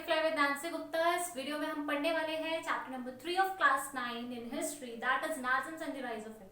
Fly with Nancy Gupta. इस video में हम पढ़ने वाले हैं chapter number 3 of class 9 in history, that is Nazism and the rise of Hitler.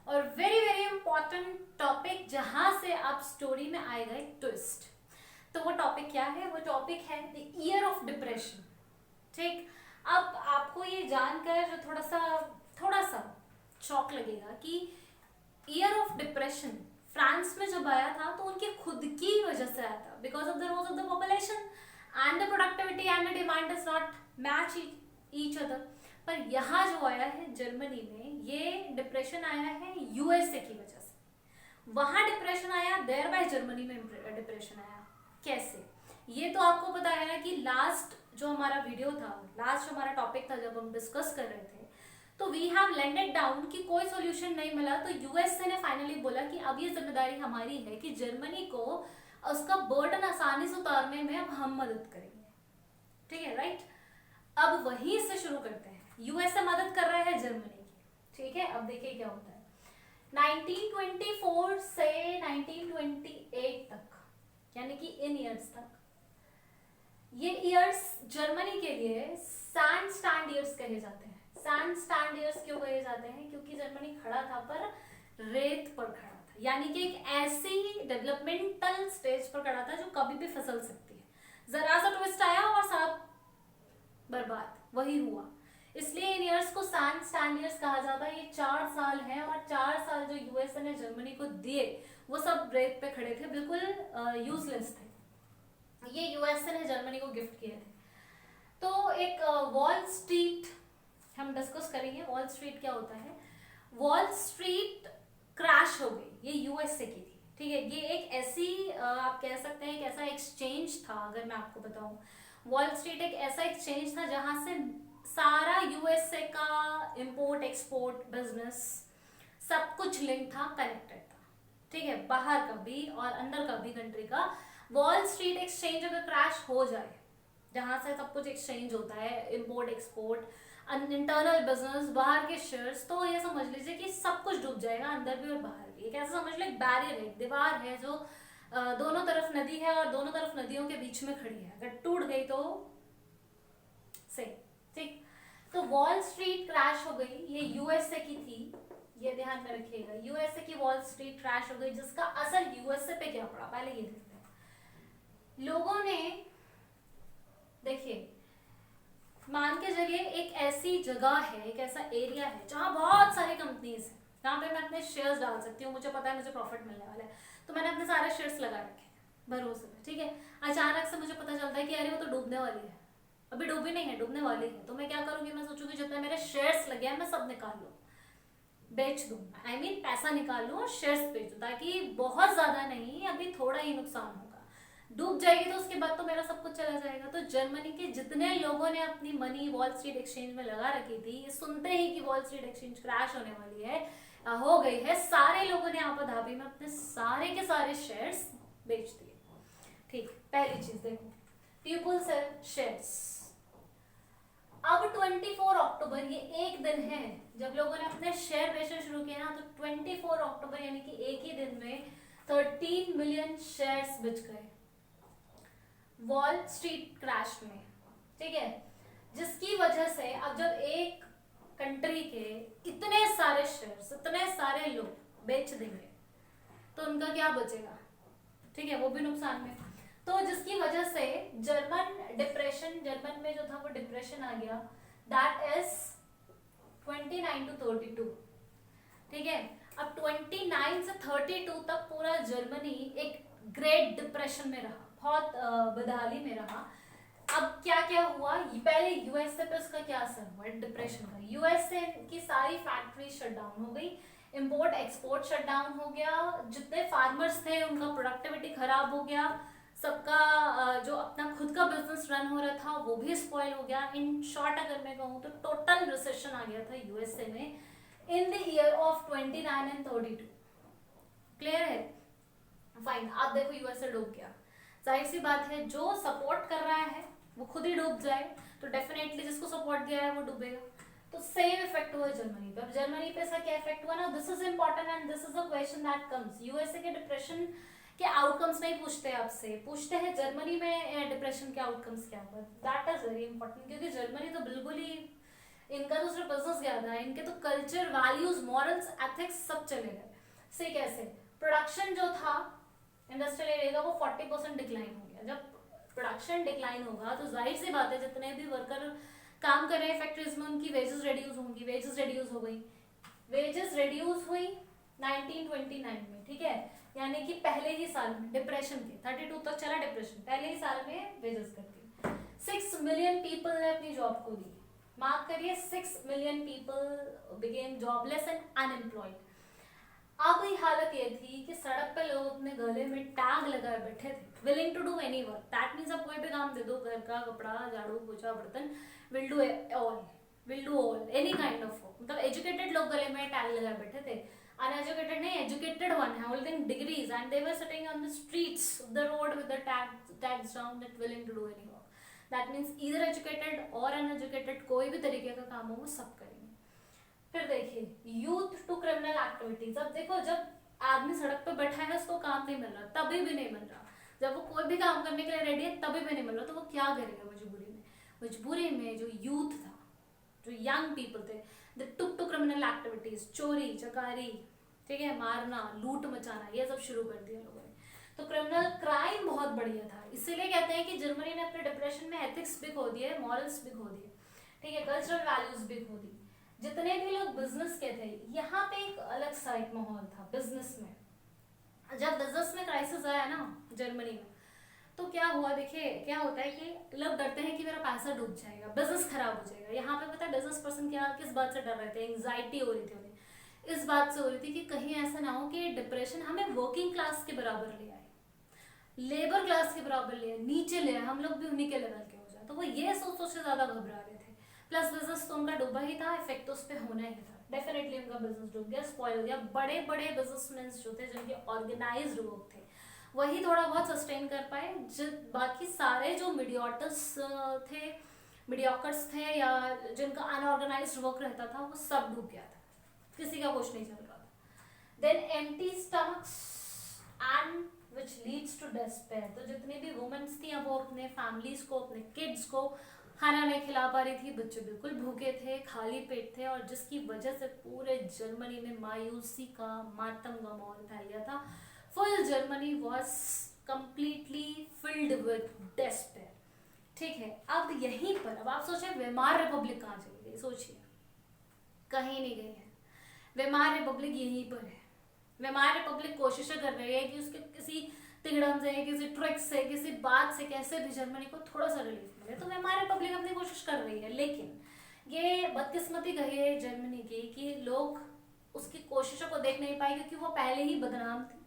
और वेरी वेरी इंपॉर्टेंट टॉपिक जहां से अब स्टोरी में आएगा एक ट्विस्ट। तो वो टॉपिक क्या है? वो टॉपिक है द ईयर ऑफ डिप्रेशन। ठीक, अब आपको ये जानकर थोड़ा सा शॉक लगेगा कि ईयर ऑफ डिप्रेशन फ्रांस में जब आया था तो उनकी खुद की वजह से आया था, because of the rose of the population and the productivity and the demand is not match each other. पर यहाँ जो आया है जर्मनी में, ये डिप्रेशन आया है यूएसए की वजह से। वहां डिप्रेशन आया, देयर बाय जर्मनी में डिप्रेशन आया। कैसे? ये तो आपको पता है ना कि लास्ट जो हमारा वीडियो था, लास्ट जो हमारा टॉपिक था, जब हम डिस्कस कर रहे थे तो वी हैव लैंडेड डाउन कि कोई सॉल्यूशन नहीं मिला, तो यूएसए ने फाइनली बोला कि अब ये जिम्मेदारी हमारी है कि जर्मनी को उसका बर्डन आसानी से उतारने में अब हम मदद करेंगे। ठीक है, राइट? अब वहीं से शुरू करते हैं। यूएसए मदद कर रहा है जर्मनी की। ठीक है, अब देखिए क्या होता है। 1924 से 1928 तक, यानी कि इन ईयर्स तक, ये ईयर्स जर्मनी के लिए सैंड स्टैंड ईयर्स कहे जाते हैं। सैंड स्टैंड ईयर्स क्यों कहे जाते हैं? क्योंकि जर्मनी खड़ा था पर रेत पर खड़ा था, यानी कि एक ऐसी डेवलपमेंटल स्टेज पर खड़ा था जो कभी भी फिसल सकती है। जरा सा ट्विस्ट आया और सब बर्बाद, वही हुआ। इसलिए इन ईयर्स को सैंड स्टैंड ईयर्स कहा जाता है। ये 4 साल हैं और 4 साल जो यूएसए ने जर्मनी को दिए वो सब रेत पे खड़े थे, बिल्कुल यूजलेस थे। ये यूएसए ने जर्मनी को गिफ्ट किए थे। तो एक वॉल स्ट्रीट हम डिस्कस करेंगे। वॉल स्ट्रीट क्या होता है? वॉल स्ट्रीट क्रैश हो गई, ये यूएसए की थी। ठीक है, ये एक ऐसी आप कह सकते हैं एक ऐसा एक्सचेंज था। अगर मैं आपको बताऊं, वॉल स्ट्रीट एक ऐसा एक्सचेंज था जहां से सारा यूएसए का इंपोर्ट एक्सपोर्ट बिजनेस सब कुछ लिंक था, कनेक्टेड था। ठीक है, बाहर का भी और अंदर का भी कंट्री का। वॉल स्ट्रीट एक्सचेंज अगर क्रैश हो जाए, जहां से सब कुछ एक्सचेंज होता है, इंपोर्ट एक्सपोर्ट, इंटरनल बिजनेस, बाहर के शेयर्स, तो ये समझ लीजिए कि सब कुछ डूब जाएगा, अंदर भी और बाहर भी। एक ऐसा समझ लो एक बैरियर है, दीवार है जो दोनों तरफ नदी है और दोनों तरफ नदियों के बीच में खड़ी है। अगर टूट गई तो सही। ठीक, तो वॉल स्ट्रीट क्रैश हो गई, ये यूएसए की थी, ये ध्यान में रखिएगा। यूएसए की वॉल स्ट्रीट क्रैश हो गई, जिसका असर यूएसए पे क्या पड़ा पहले ये देखते हैं। लोगों ने, देखिए, मान के चलिए एक ऐसी जगह है, एक ऐसा एरिया है जहां बहुत सारी कंपनीज है, जहां पे मैं अपने शेयर्स डाल सकती हूँ, मुझे पता है मुझे प्रॉफिट मिलने वाला है, तो मैंने अपने सारे शेयर्स लगा रखे भरोसे पे। ठीक है, अचानक से मुझे पता चलता है कि अरे वो तो डूबने वाली है, अभी डूबी नहीं है, डूबने वाली है। तो मैं क्या करूंगी? मैं सोचूंगी जितने मेरे शेयर्स लगे हैं मैं सब निकाल लूँ, बेच दूं, आई मीन पैसा निकाल लूँ और शेयर्स बेच दूं, ताकि बहुत ज्यादा नहीं, अभी थोड़ा ही नुकसान होगा। डूब जाएगी तो उसके बाद तो मेरा सब कुछ चला जाएगा। तो जर्मनी के जितने लोगों ने अपनी मनी वॉल स्ट्रीट एक्सचेंज में लगा रखी थी, ये सुनते ही कि वॉल स्ट्रीट एक्सचेंज क्रैश होने वाली है, हो गई है, सारे लोगों ने आपा धापी में अपने सारे के सारे शेयर्स बेच दिए। ठीक, पहली चीज देखो, पीपल सेल शेयर्स। अब 24 अक्टूबर, ये एक दिन है जब लोगों ने अपने शेयर बेचना शुरू किया ना, तो 24 अक्टूबर यानी कि एक ही दिन में 13 मिलियन शेयर्स बिक गए वॉल स्ट्रीट क्रैश में। ठीक है, जिसकी वजह से अब जब एक कंट्री के इतने सारे शेयर्स, इतने सारे लोग बेच देंगे तो उनका क्या बचेगा? ठीक है, वो भी नुकसान में। तो जिसकी वजह से जर्मन डिप्रेशन, जर्मन में जो था वो डिप्रेशन आ गया, दैट इज 29 to 32। ठीक है, अब 29 से 32 तक पूरा जर्मनी एक ग्रेट डिप्रेशन में रहा, बहुत बदहाली में रहा। अब क्या क्या हुआ? पहले यूएसए पे उसका क्या असर हुआ डिप्रेशन का? यूएसए की सारी फैक्ट्री शट डाउन हो गई, इंपोर्ट एक्सपोर्ट शट डाउन हो गया, जितने फार्मर्स थे उनका प्रोडक्टिविटी खराब हो गया, सबका जो अपना खुद का बिजनेस रन हो रहा था वो भी स्पॉइल हो गया। इन शॉर्ट अगर मैं कहूँ तो टोटल रिसेशन आ गया था यूएसए में in the year of 29 and 32। Clear है? फाइन। आप देखो यूएसए डूब गया, जाहिर सी बात है जो सपोर्ट कर रहा है वो खुद ही डूब जाए, तो डेफिनेटली जिसको सपोर्ट दिया है वो डूबेगा। तो सेम इफेक्ट हुआ जर्मनी पे। अब जर्मनी पे ऐसा क्या इफेक्ट हुआ ना, this is important and this is a question that comes. USA के डिप्रेशन कि आउटकम्स नहीं पूछते आपसे, पूछते हैं जर्मनी में डिप्रेशन के आउटकम्स क्या हुआ। दैट इज वेरी इंपॉर्टेंट, क्योंकि जर्मनी तो बिल्कुल ही, इनका तो सिर्फ बिजनेस ज्यादा है, इनके तो कल्चर, वैल्यूज, मॉरल्स, एथिक्स सब चले गए। से कैसे प्रोडक्शन जो था इंडस्ट्रियल एरिया का वो 40% डिक्लाइन हो गया। जब प्रोडक्शन डिक्लाइन होगा तो जाहिर सी बात है जितने भी वर्कर काम कर रहे हैं फैक्ट्रीज में उनकी वेजेस रिड्यूस होंगी। वेजेस रिड्यूस हो गई, वेजेस रिड्यूस हुई 1929 में, ठीक है, यानी कि पहले ही साल में डिप्रेशन के 32 तक चला डिप्रेशन, पहले ही साल में वेजेस कर दी। 6 मिलियन पीपल ने अपनी जॉब को दी। मार्क करिए, 6 million people became jobless and unemployed. अब ये हालत ये थी कि सड़क पे लोग अपने गले में टैग लगाए बैठे थे, willing to do any work. That means आप कोई भी काम दे दो, घर का, कपड़ा, झाड़ू, पोछा, बर्तन, will do all, will do all, any kind of work. मतलब एजुकेटेड लोग गले में टैग लगाए बैठे थे, uneducated नहीं, educated one holding degrees, and they were sitting on the streets of the road with the tags down that willing to do any work. That means either educated or uneducated, कोई भी तरीके का काम हो वो सब करेंगे। फिर देखिए यूथ टू क्रिमिनल एक्टिविटीज। अब देखो जब आदमी सड़क पे बैठा है उसको काम नहीं मिल रहा, तभी भी नहीं मिल रहा, जब वो कोई भी काम करने के लिए रेडी है तभी भी नहीं मिल रहा, तो वो क्या करेगा मजबूरी में? मजबूरी में जो यूथ था, जो यंग पीपल थे, they took to criminal activities, चोरी चकारी, ठीक है, मारना, लूट मचाना, ये सब शुरू कर दिया लोगों ने। तो क्रिमिनल क्राइम बहुत बढ़िया था। इसीलिए कहते हैं कि जर्मनी ने अपने डिप्रेशन में एथिक्स भी खो दिए, मॉरल्स भी खो दिए, ठीक है, कल्चरल वैल्यूज भी खो दी। जितने भी लोग बिजनेस के थे, यहाँ पे एक अलग सा एक माहौल था बिजनेस में। जब बिजनेस में क्राइसिस आया ना जर्मनी में, तो क्या हुआ, देखिए क्या होता है कि लोग डरते हैं कि मेरा पैसा डूब जाएगा, बिजनेस खराब हो जाएगा। यहाँ पे पता है बिजनेस पर्सन क्या किस बात से डर रहे थे? एंग्जाइटी हो रही थी उन्हें, इस बात से हो रही थी कि कहीं ऐसा ना हो कि डिप्रेशन हमें वर्किंग क्लास के बराबर ले आए, लेबर क्लास के बराबर ले आए, नीचे ले आए, हम लोग भी उन्हीं के लेवल के हो जाए। तो वो ये सोच से ज्यादा घबरा रहे थे। प्लस बिजनेस तो उनका डूबा ही था, इफेक्ट तो उस पर होना ही था। डेफिनेटली उनका बिजनेस डूब गया, स्पॉइल हो गया। बड़े बड़े बिजनेसमैन जो थे, जिनके ऑर्गेनाइज्ड लोग थे, वही थोड़ा बहुत सस्टेन कर पाए। बाकी सारे जो मीडियोकर्स थे या जिनका अनऑर्गेनाइज्ड वर्क रहता था, वो सब डूब गया था, किसी का कुछ नहीं चल रहा था। Then empty stomachs and which leads to despair. तो जितनी भी वुमेन्स थी वो अपने फैमिलीज को, अपने किड्स को खाना नहीं खिला पा रही थी, बच्चे बिल्कुल भूखे थे, खाली पेट थे, और जिसकी वजह से पूरे जर्मनी में मायूसी का, मातम का माहौल फैल गया था। Full Germany was completely filled with despair, ठीक है। अब यहीं पर अब आप सोचिए वेमार रिपब्लिक कहाँ चली गई? सोचिए, कहीं नहीं गई है, वेमार रिपब्लिक यहीं पर है। वेमार रिपब्लिक कोशिशें कर रही है कि उसके किसी तिगड़म से, किसी ट्रिक से, किसी बात से कैसे भी जर्मनी को थोड़ा सा रिलीफ मिले। तो वेमार रिपब्लिक अपनी कोशिश कर रही है, लेकिन ये बदकिस्मती कही है जर्मनी की कि लोग उसकी कोशिशों को देख नहीं पाए, क्योंकि वो पहले ही बदनाम थी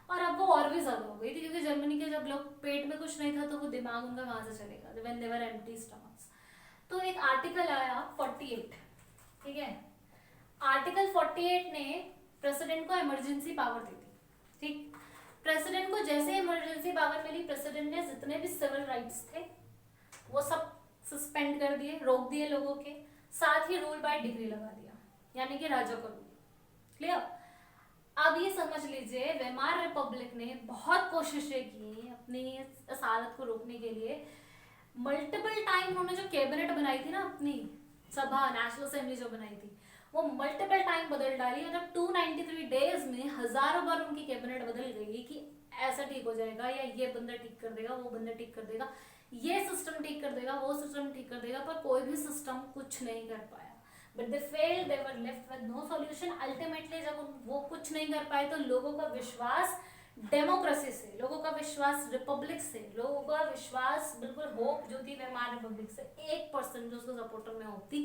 और अब वो और भी ज्यादा हो गई थी। क्योंकि जर्मनी के जब लोग पेट में कुछ नहीं था तो वो दिमाग उनका कहाँ से चलेगा, when they were empty stomachs. तो एक आर्टिकल आया 48, ठीक है, आर्टिकल 48 ने प्रेसिडेंट को इमरजेंसी पावर दी थी, ठीक। प्रेसिडेंट को जैसे इमरजेंसी पावर मिली, प्रेसिडेंट ने जितने भी सिविल राइट्स थे वो सब सस्पेंड कर दिए, रोक दिए लोगों के, साथ ही रूल बाय डिग्री लगा दिया, यानी कि राजा का रूल। क्लियर? अब ये समझ लीजिए वेमार रिपब्लिक ने बहुत कोशिशें की अपनी इस हालत को रोकने के लिए। मल्टीपल टाइम उन्होंने जो कैबिनेट बनाई थी ना, अपनी सभा, नेशनल असेंबली जो बनाई थी, वो मल्टीपल टाइम बदल डाली। मतलब 293 डेज में हजारों बार उनकी कैबिनेट बदल गई कि ऐसा ठीक हो जाएगा, या ये बंदा ठीक कर देगा, वो बंदा ठीक कर देगा, ये सिस्टम ठीक कर देगा, वो सिस्टम ठीक कर देगा, पर कोई भी सिस्टम कुछ नहीं कर पाया। But they failed, they were left with no solution. Ultimately जब वो कुछ नहीं कर पाए तो लोगों का विश्वास डेमोक्रेसी से, लोगों का विश्वास रिपब्लिक से, लोगों का विश्वास बिल्कुल होप जो थी वेमार रिपब्लिक से, 1% जो उसको सपोर्टर में होप थी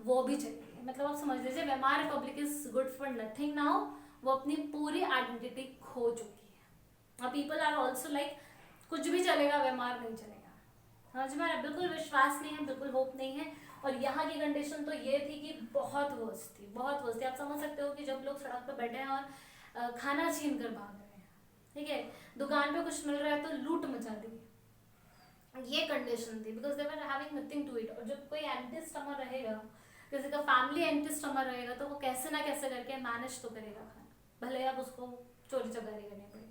वो भी चली गई। मतलब आप समझ लीजिए Weimar Republic is good for nothing now. वो अपनी पूरी आइडेंटिटी खो चुकी है। पीपल आर ऑल्सो लाइक कुछ भी चलेगा, वेमार नहीं चलेगा। समझ में? बिल्कुल विश्वास नहीं है, बिल्कुल होप नहीं है। और यहाँ की कंडीशन तो ये थी कि बहुत वर्स्ट थी, बहुत वर्स्ट थी। आप समझ सकते हो कि जब लोग सड़क पर बैठे हैं और खाना छीन कर भाग रहे हैं, ठीक है, दुकान पे कुछ मिल रहा है तो लूट मचा दी, ये कंडीशन थी। Because they were having nothing to eat. और जब कोई एम्प्टी स्टमक रहेगा, किसी का फैमिली एम्प्टी स्टमक रहेगा, तो वो कैसे ना कैसे करके मैनेज तो करेगा खाना, भले आप उसको चोरी चकारी करनी पड़े।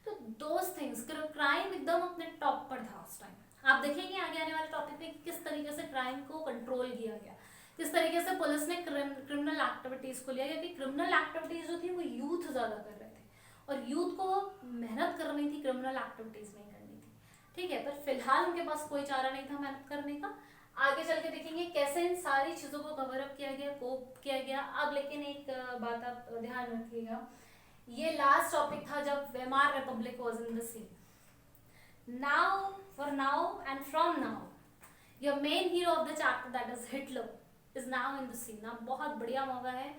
तो दोस्त थिंग्स, क्राइम एकदम अपने टॉप पर था उस टाइम। आप देखेंगे आगे आने वाले टॉपिक में किस तरीके से क्राइम को कंट्रोल किया गया, किस तरीके से पुलिस ने क्रिमिनल एक्टिविटीज को लिया, क्योंकि क्रिमिनल एक्टिविटीज जो थी वो यूथ ज्यादा कर रहे थे और यूथ को मेहनत करनी थी, क्रिमिनल एक्टिविटीज नहीं करनी थी, ठीक है। पर फिलहाल उनके पास कोई चारा नहीं था मेहनत करने का। आगे चल के देखेंगे कैसे इन सारी चीजों को कवर अप किया गया, कोप किया गया। अब लेकिन एक बात आप ध्यान रखिएगा, ये लास्ट टॉपिक था जब Weimar Republic was in the scene. Now for now and from now your main hero of the chapter that is Hitler is now in the scene. अब बहुत बढ़िया मौका है,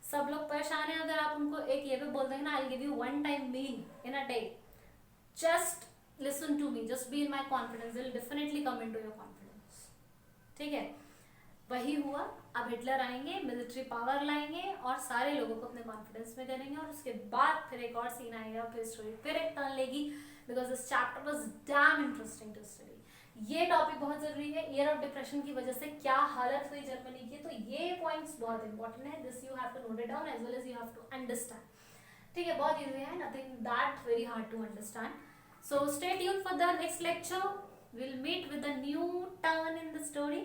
सब लोग परेशान है, अगर आप उनको एक ये भी बोल देंगे ना, I give you one time meal in a day, just listen to me, just be in my confidence, will definitely come in to your confidence, ठीक है। वही हुआ, अब हिटलर आएंगे, मिलिट्री पावर लाएंगे और सारे लोगों को अपने कॉन्फिडेंस में करेंगे, और उसके बाद फिर एक और सीन आएगा, फिर स्टोरी फिर एक टर्न लेगी, because this chapter was damn interesting to study. ये टॉपिक बहुत जरूरी है, ईयर ऑफ डिप्रेशन की वजह से क्या हालत हुई जर्मनी की, तो ये पॉइंट्स बहुत इंपॉर्टेंट है, this you have to note it down as well as you have to understand, ठीक है। बहुत इजी है, nothing that very hard to understand. So stay tuned for the next lecture, we'll meet with a new turn in the story.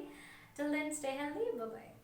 Till then, stay healthy. Bye bye.